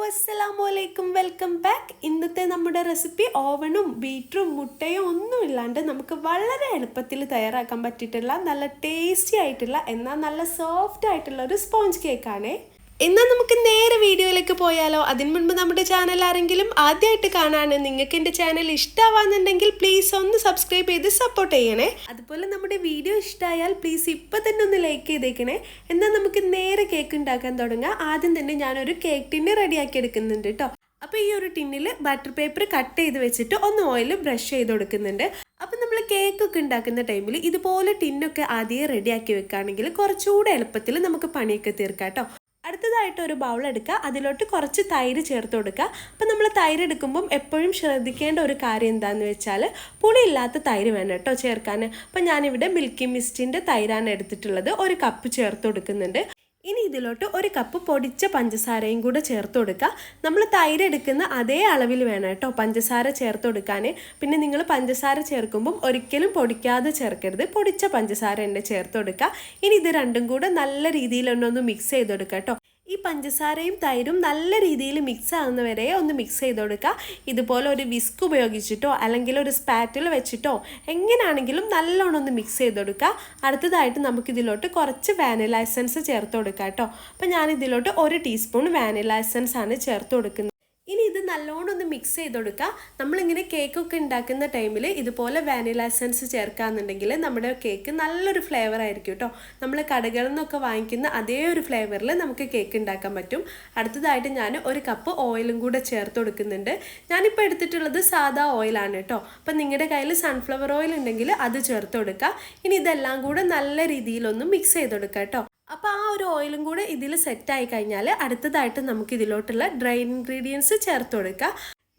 അസ്സലാമലൈക്കും welcome back. ഇന്നത്തെ നമ്മുടെ റെസിപ്പി ഓവനും ബീറ്ററും മുട്ടയും ഒന്നും ഇല്ലാണ്ട് നമുക്ക് വളരെ എളുപ്പത്തിൽ തയ്യാറാക്കാൻ പറ്റിയിട്ടുള്ള നല്ല ടേസ്റ്റി ആയിട്ടുള്ള എന്നാൽ നല്ല സോഫ്റ്റ് ആയിട്ടുള്ള ഒരു സ്പോഞ്ച് കേക്കാണ്. എന്നാൽ നമുക്ക് നേരെ വീഡിയോയിലേക്ക് പോയാലോ? അതിന് മുൻപ് നമ്മുടെ ചാനൽ ആരെങ്കിലും ആദ്യമായിട്ട് കാണാണ്, നിങ്ങൾക്ക് എൻ്റെ ചാനൽ ഇഷ്ടമാവുന്നുണ്ടെങ്കിൽ പ്ലീസ് ഒന്ന് സബ്സ്ക്രൈബ് ചെയ്ത് സപ്പോർട്ട് ചെയ്യണേ. അതുപോലെ നമ്മുടെ വീഡിയോ ഇഷ്ടമായാൽ പ്ലീസ് ഇപ്പം തന്നെ ഒന്ന് ലൈക്ക് ചെയ്തേക്കണേ. എന്നാൽ നമുക്ക് നേരെ കേക്ക് ഉണ്ടാക്കാൻ തുടങ്ങാം. ആദ്യം തന്നെ ഞാനൊരു കേക്ക് ടിന്ന് റെഡിയാക്കി എടുക്കുന്നുണ്ട് കേട്ടോ. അപ്പോൾ ഈ ഒരു ടിന്നിൽ ബട്ടർ പേപ്പർ കട്ട് ചെയ്ത് വെച്ചിട്ട് ഒന്ന് ഓയിൽ ബ്രഷ് ചെയ്ത് കൊടുക്കുന്നുണ്ട്. അപ്പം നമ്മൾ കേക്കൊക്കെ ഉണ്ടാക്കുന്ന ടൈമിൽ ഇതുപോലെ ടിന്നൊക്കെ ആദ്യം റെഡിയാക്കി വെക്കുകയാണെങ്കിൽ കുറച്ചുകൂടെ എളുപ്പത്തിൽ നമുക്ക് പണിയൊക്കെ തീർക്കാം കേട്ടോ. അടുത്തതായിട്ട് ഒരു ബൗൾ എടുക്കുക, അതിലോട്ട് കുറച്ച് തൈര് ചേർത്ത് കൊടുക്കുക. അപ്പം നമ്മൾ തൈര് എടുക്കുമ്പം എപ്പോഴും ശ്രദ്ധിക്കേണ്ട ഒരു കാര്യം എന്താണെന്ന് വെച്ചാൽ പുളിയില്ലാത്ത തൈര് വേണം കേട്ടോ ചേർക്കാൻ. അപ്പം ഞാനിവിടെ മിൽക്കി മിസ്റ്റിൻ്റെ തൈരാണ് എടുത്തിട്ടുള്ളത്. ഒരു കപ്പ് ചേർത്ത് കൊടുക്കുന്നുണ്ട്. ഇനി ഇതിലോട്ട് ഒരു കപ്പ് പൊടിച്ച പഞ്ചസാരയും കൂടെ ചേർത്ത് കൊടുക്കുക. നമ്മൾ തൈര് എടുക്കുന്ന അതേ അളവിൽ വേണം കേട്ടോ പഞ്ചസാര ചേർത്ത് കൊടുക്കാൻ. പിന്നെ നിങ്ങൾ പഞ്ചസാര ചേർക്കുമ്പം ഒരിക്കലും പൊടിക്കാതെ ചേർക്കരുത്, പൊടിച്ച പഞ്ചസാര തന്നെ ചേർത്ത് കൊടുക്കുക. ഇനി ഇത് രണ്ടും കൂടെ നല്ല രീതിയിൽ ഒന്ന് മിക്സ് ചെയ്ത് കൊടുക്കുക കേട്ടോ. ഈ പഞ്ചസാരയും തൈരും നല്ല രീതിയിൽ മിക്സ് ആകുന്നവരെ ഒന്ന് മിക്സ് ചെയ്ത് കൊടുക്കുക. ഇതുപോലെ ഒരു വിസ്ക് ഉപയോഗിച്ചിട്ടോ അല്ലെങ്കിൽ ഒരു സ്പാറ്റിൽ വെച്ചിട്ടോ എങ്ങനെയാണെങ്കിലും നല്ലോണം ഒന്ന് മിക്സ് ചെയ്ത് കൊടുക്കുക. അടുത്തതായിട്ട് നമുക്കിതിലോട്ട് കുറച്ച് വാനില എസൻസ് ചേർത്ത് കൊടുക്കുക കേട്ടോ. അപ്പോൾ ഞാനിതിലോട്ട് 1 ടീസ്പൂൺ വാനില എസൻസ് ആണ് ചേർത്ത് കൊടുക്കുന്നത്. ഇനി ഇത് നല്ലോണം ഒന്ന് മിക്സ് ചെയ്ത് കൊടുക്കുക. നമ്മളിങ്ങനെ കേക്കൊക്കെ ഉണ്ടാക്കുന്ന ടൈമിൽ ഇതുപോലെ വാനില എസൻസ് ചേർക്കാന്നുണ്ടെങ്കിൽ നമ്മുടെ കേക്ക് നല്ലൊരു ഫ്ലേവർ ആയിരിക്കും കേട്ടോ. നമ്മൾ കടകളിൽ നിന്നൊക്കെ വാങ്ങിക്കുന്ന അതേ ഒരു ഫ്ലേവറിൽ നമുക്ക് കേക്ക് ഉണ്ടാക്കാൻ പറ്റും. അടുത്തതായിട്ട് ഞാൻ 1 കപ്പ് ഓയിലും കൂടെ ചേർത്ത് കൊടുക്കുന്നുണ്ട്. ഞാനിപ്പോൾ എടുത്തിട്ടുള്ളത് സാധാ ഓയിലാണ് കേട്ടോ. അപ്പം നിങ്ങളുടെ കയ്യിൽ സൺഫ്ലവർ ഓയിൽ ഉണ്ടെങ്കിൽ അത് ചേർത്ത് കൊടുക്കുക. ഇനി ഇതെല്ലാം കൂടെ നല്ല രീതിയിലൊന്ന് മിക്സ് ചെയ്ത് കൊടുക്കുക കേട്ടോ. അപ്പോൾ ആ ഒരു ഓയിലും കൂടെ ഇതിൽ സെറ്റായി കഴിഞ്ഞാൽ അടുത്തതായിട്ട് നമുക്ക് ഇതിലോട്ടുള്ള ഡ്രൈ ഇൻഗ്രീഡിയൻസ് ചേർത്ത് കൊടുക്കുക.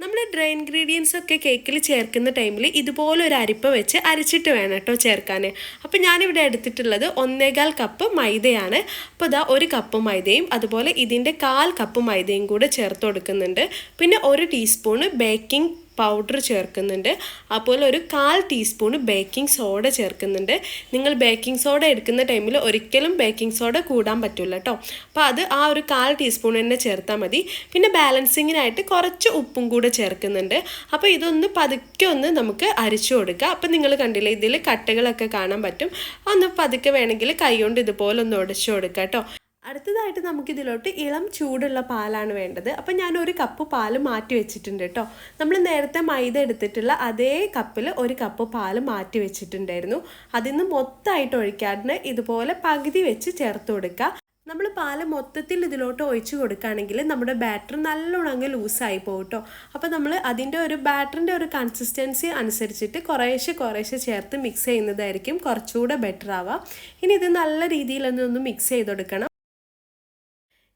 നമ്മൾ ഡ്രൈ ഇൻഗ്രീഡിയൻസ് ഒക്കെ കേക്കിൽ ചേർക്കുന്ന ടൈമിൽ ഇതുപോലെ ഒരു അരിപ്പ വെച്ച് അരച്ചിട്ട് വേണം കേട്ടോ ചേർക്കാൻ. അപ്പോൾ ഞാനിവിടെ എടുത്തിട്ടുള്ളത് 1.25 കപ്പ് മൈദയാണ്. അപ്പോൾ ഇതാ 1 കപ്പ് മൈദയും അതുപോലെ ഇതിൻ്റെ 1/4 കപ്പ് മൈദയും കൂടെ ചേർത്ത് കൊടുക്കുന്നുണ്ട്. പിന്നെ 1 ടീസ്പൂണ് ബേക്കിംഗ് പൗഡർ ചേർക്കുന്നുണ്ട്. അതുപോലെ ഒരു 1/4 ടീസ്പൂണ് ബേക്കിംഗ് സോഡ ചേർക്കുന്നുണ്ട്. നിങ്ങൾ ബേക്കിംഗ് സോഡ എടുക്കുന്ന ടൈമിൽ ഒരിക്കലും ബേക്കിംഗ് സോഡ കൂടാൻ പറ്റില്ല കേട്ടോ. അപ്പോൾ അത് ആ ഒരു 1/4 ടീസ്പൂൺ തന്നെ ചേർത്താൽ മതി. പിന്നെ ബാലൻസിങ്ങിനായിട്ട് കുറച്ച് ഉപ്പും കൂടെ ചേർക്കുന്നുണ്ട്. അപ്പോൾ ഇതൊന്ന് പതുക്കെ ഒന്ന് നമുക്ക് അരിച്ചു കൊടുക്കുക. അപ്പോൾ നിങ്ങൾ കണ്ടില്ലേ ഇതിൽ കട്ടകളൊക്കെ കാണാൻ പറ്റും. ഒന്ന് പതുക്കെ വേണമെങ്കിൽ കൈ കൊണ്ട് ഇതുപോലെ ഒന്ന് ഉടച്ചു കൊടുക്കുക കേട്ടോ. അടുത്തതായിട്ട് നമുക്കിതിലോട്ട് ഇളം ചൂടുള്ള പാലാണ് വേണ്ടത്. അപ്പം ഞാൻ 1 കപ്പ് പാല് മാറ്റി വെച്ചിട്ടുണ്ട് കേട്ടോ. നമ്മൾ നേരത്തെ മൈദ എടുത്തിട്ടുള്ള അതേ കപ്പിൽ 1 കപ്പ് പാല് മാറ്റി വെച്ചിട്ടുണ്ടായിരുന്നു. അതിൽ നിന്ന് മൊത്തമായിട്ട് ഒഴിക്കാതെ ഇതുപോലെ പകുതി വെച്ച് ചേർത്ത് കൊടുക്കുക. നമ്മൾ പാല് മൊത്തത്തിൽ ഇതിലോട്ട് ഒഴിച്ച് കൊടുക്കുകയാണെങ്കിൽ നമ്മുടെ ബാറ്റർ നല്ലോണം അങ്ങ് ലൂസായി പോകും കേട്ടോ. അപ്പോൾ നമ്മൾ അതിൻ്റെ ഒരു ബാറ്ററിൻ്റെ ഒരു കൺസിസ്റ്റൻസി അനുസരിച്ചിട്ട് കുറേശ്ശെ ചേർത്ത് മിക്സ് ചെയ്യുന്നതായിരിക്കും കുറച്ചുകൂടെ ബെറ്റർ ആവുക. ഇനി ഇത് നല്ല രീതിയിലൊന്ന് മിക്സ് ചെയ്ത് കൊടുക്കണം.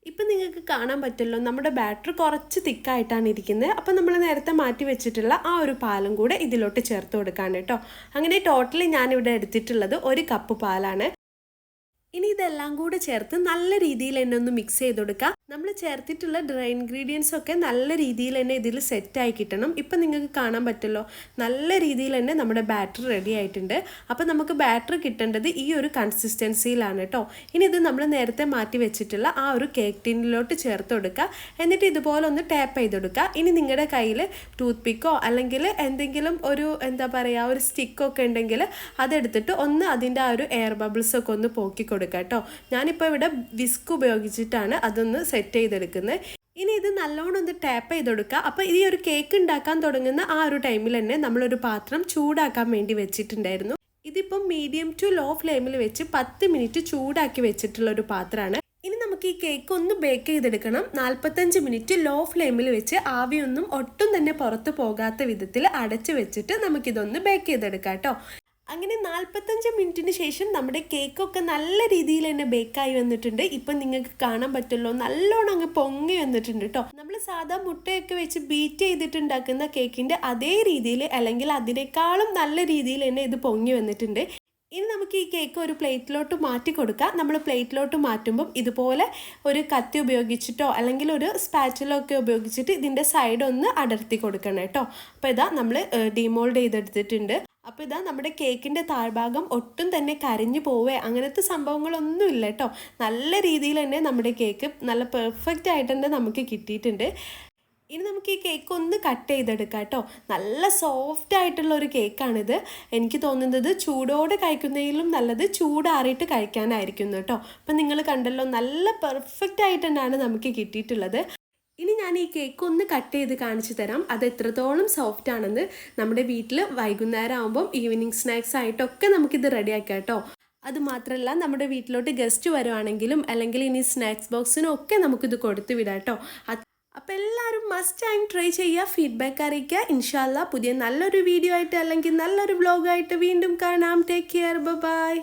ഇപ്പം നിങ്ങൾക്ക് കാണാൻ പറ്റുമല്ലോ നമ്മുടെ ബാറ്റർ കുറച്ച് തിക്കായിട്ടാണ് ഇരിക്കുന്നത്. അപ്പോൾ നമ്മൾ നേരത്തെ മാറ്റി വെച്ചിട്ടുള്ള ആ ഒരു പാലും കൂടെ ഇതിലോട്ട് ചേർത്ത് കൊടുക്കാണ് കേട്ടോ. അങ്ങനെ ടോട്ടലി ഞാനിവിടെ എടുത്തിട്ടുള്ളത് 1 കപ്പ് പാലാണ്. ഇനി ഇതെല്ലാം കൂടെ ചേർത്ത് നല്ല രീതിയിൽ തന്നെ ഒന്ന് മിക്സ് ചെയ്ത് കൊടുക്കുക. നമ്മൾ ചേർത്തിട്ടുള്ള ഡ്രൈ ഇൻഗ്രീഡിയൻസ് ഒക്കെ നല്ല രീതിയിൽ തന്നെ ഇതിൽ സെറ്റായി കിട്ടണം. ഇപ്പം നിങ്ങൾക്ക് കാണാൻ പറ്റുമല്ലോ നല്ല രീതിയിൽ തന്നെ നമ്മുടെ ബാറ്റർ റെഡി ആയിട്ടുണ്ട്. അപ്പം നമുക്ക് ബാറ്റർ കിട്ടേണ്ടത് ഈ ഒരു കൺസിസ്റ്റൻസിയിലാണ് കേട്ടോ. ഇനി ഇത് നമ്മൾ നേരത്തെ മാറ്റി വെച്ചിട്ടുള്ള ആ ഒരു കേക്ക് ടിന്നിലോട്ട് ചേർത്ത് കൊടുക്കുക. എന്നിട്ട് ഇതുപോലെ ഒന്ന് ടാപ്പ് ചെയ്ത് കൊടുക്കുക. ഇനി നിങ്ങളുടെ കയ്യിൽ ടൂത്ത് പിക്കോ അല്ലെങ്കിൽ എന്തെങ്കിലും ഒരു ഒരു സ്റ്റിക്കൊക്കെ ഉണ്ടെങ്കിൽ അതെടുത്തിട്ട് ഒന്ന് അതിൻ്റെ ആ ഒരു എയർ ബബിൾസൊക്കെ ഒന്ന് പോക്കി കൊടുക്കുക കേട്ടോ. ഞാനിപ്പോൾ ഇവിടെ വിസ്ക് ഉപയോഗിച്ചിട്ടാണ് അതൊന്ന് സെറ്റ് ചെയ്തെടുക്കുന്നത്. ഇനി ഇത് നല്ലോണം ഒന്ന് ടാപ്പ് ചെയ്ത് കൊടുക്കുക. അപ്പോൾ ഈ ഒരു കേക്ക് ഉണ്ടാക്കാൻ തുടങ്ങുന്ന ആ ഒരു ടൈമിൽ തന്നെ നമ്മളൊരു പാത്രം ചൂടാക്കാൻ വേണ്ടി വെച്ചിട്ടുണ്ടായിരുന്നു. ഇതിപ്പം മീഡിയം ടു ലോ ഫ്ലെയിമിൽ വെച്ച് 10 മിനിറ്റ് ചൂടാക്കി വെച്ചിട്ടുള്ള ഒരു പാത്രമാണ്. ഇനി നമുക്ക് ഈ കേക്ക് ഒന്ന് ബേക്ക് ചെയ്തെടുക്കണം. 45 മിനിറ്റ് ലോ ഫ്ലെയിമിൽ വെച്ച് ആവിയൊന്നും ഒട്ടും തന്നെ പുറത്ത് പോകാത്ത വിധത്തിൽ അടച്ച് വെച്ചിട്ട് നമുക്കിതൊന്ന് ബേക്ക് ചെയ്തെടുക്കാം കേട്ടോ. അങ്ങനെ 45 മിനിറ്റിന് ശേഷം നമ്മുടെ കേക്കൊക്കെ നല്ല രീതിയിൽ തന്നെ ബേക്കായി വന്നിട്ടുണ്ട്. ഇപ്പം നിങ്ങൾക്ക് കാണാൻ പറ്റുമല്ലോ നല്ലോണം അങ്ങ് പൊങ്ങി വന്നിട്ടുണ്ട് കേട്ടോ. നമ്മൾ സാധാ മുട്ടയൊക്കെ വെച്ച് ബീറ്റ് ചെയ്തിട്ടുണ്ടാക്കുന്ന കേക്കിൻ്റെ അതേ രീതിയിൽ അല്ലെങ്കിൽ അതിനേക്കാളും നല്ല രീതിയിൽ തന്നെ ഇത് പൊങ്ങി വന്നിട്ടുണ്ട്. ഇനി നമുക്ക് ഈ കേക്ക് ഒരു പ്ലേറ്റിലോട്ട് മാറ്റി കൊടുക്കാം. നമ്മൾ പ്ലേറ്റിലോട്ട് മാറ്റുമ്പം ഇതുപോലെ ഒരു കത്തി ഉപയോഗിച്ചിട്ടോ അല്ലെങ്കിൽ ഒരു സ്പാച്ചുല ഒക്കെ ഉപയോഗിച്ചിട്ട് ഇതിൻ്റെ സൈഡ് ഒന്ന് അടർത്തി കൊടുക്കണം കേട്ടോ. അപ്പോൾ ഇതാ നമ്മൾ ഡിമോൾഡ് ചെയ്തെടുത്തിട്ടുണ്ട്. അപ്പോൾ ഇതാ നമ്മുടെ കേക്കിൻ്റെ താഴ്ഭാഗം ഒട്ടും തന്നെ കരിഞ്ഞു പോവേ അങ്ങനത്തെ സംഭവങ്ങളൊന്നും ഇല്ല കേട്ടോ. നല്ല രീതിയിൽ തന്നെ നമ്മുടെ കേക്ക് നല്ല പെർഫെക്റ്റ് ആയിട്ട് തന്നെ നമുക്ക് കിട്ടിയിട്ടുണ്ട്. ഇനി നമുക്ക് ഈ കേക്ക് ഒന്ന് കട്ട് ചെയ്തെടുക്കാം കേട്ടോ. നല്ല സോഫ്റ്റ് ആയിട്ടുള്ള ഒരു കേക്കാണിത്. എനിക്ക് തോന്നുന്നത് ചൂടോടെ കഴിക്കുന്നതിലും നല്ലത് ചൂടാറിയിട്ട് കഴിക്കാനായിരിക്കും കേട്ടോ. അപ്പം നിങ്ങൾ കണ്ടല്ലോ, നല്ല പെർഫെക്റ്റ് ആയിട്ട് തന്നെയാണ് നമുക്ക് കിട്ടിയിട്ടുള്ളത്. ഇനി ഞാൻ ഈ കേക്ക് ഒന്ന് കട്ട് ചെയ്ത് കാണിച്ചു തരാം അത് എത്രത്തോളം സോഫ്റ്റ് ആണെന്ന്. നമ്മുടെ വീട്ടിൽ വൈകുന്നേരം ആകുമ്പം ഈവനിങ് സ്നാക്സ് ആയിട്ടൊക്കെ നമുക്കിത് റെഡിയാക്കാം കേട്ടോ. അതുമാത്രമല്ല നമ്മുടെ വീട്ടിലോട്ട് ഗസ്റ്റ് വരുവാണെങ്കിലും അല്ലെങ്കിൽ ഇനി സ്നാക്സ് ബോക്സിനും ഒക്കെ നമുക്കിത് കൊടുത്തു വിടാം കേട്ടോ. അപ്പോൾ എല്ലാവരും മസ്റ്റ് ടൈം ട്രൈ ചെയ്യുക, ഫീഡ്ബാക്ക് അറിയിക്കുക. ഇൻഷാ അല്ലാ പുതിയ നല്ലൊരു വീഡിയോ ആയിട്ട് അല്ലെങ്കിൽ നല്ലൊരു വ്ലോഗായിട്ട് വീണ്ടും കാണാം. Take care, by.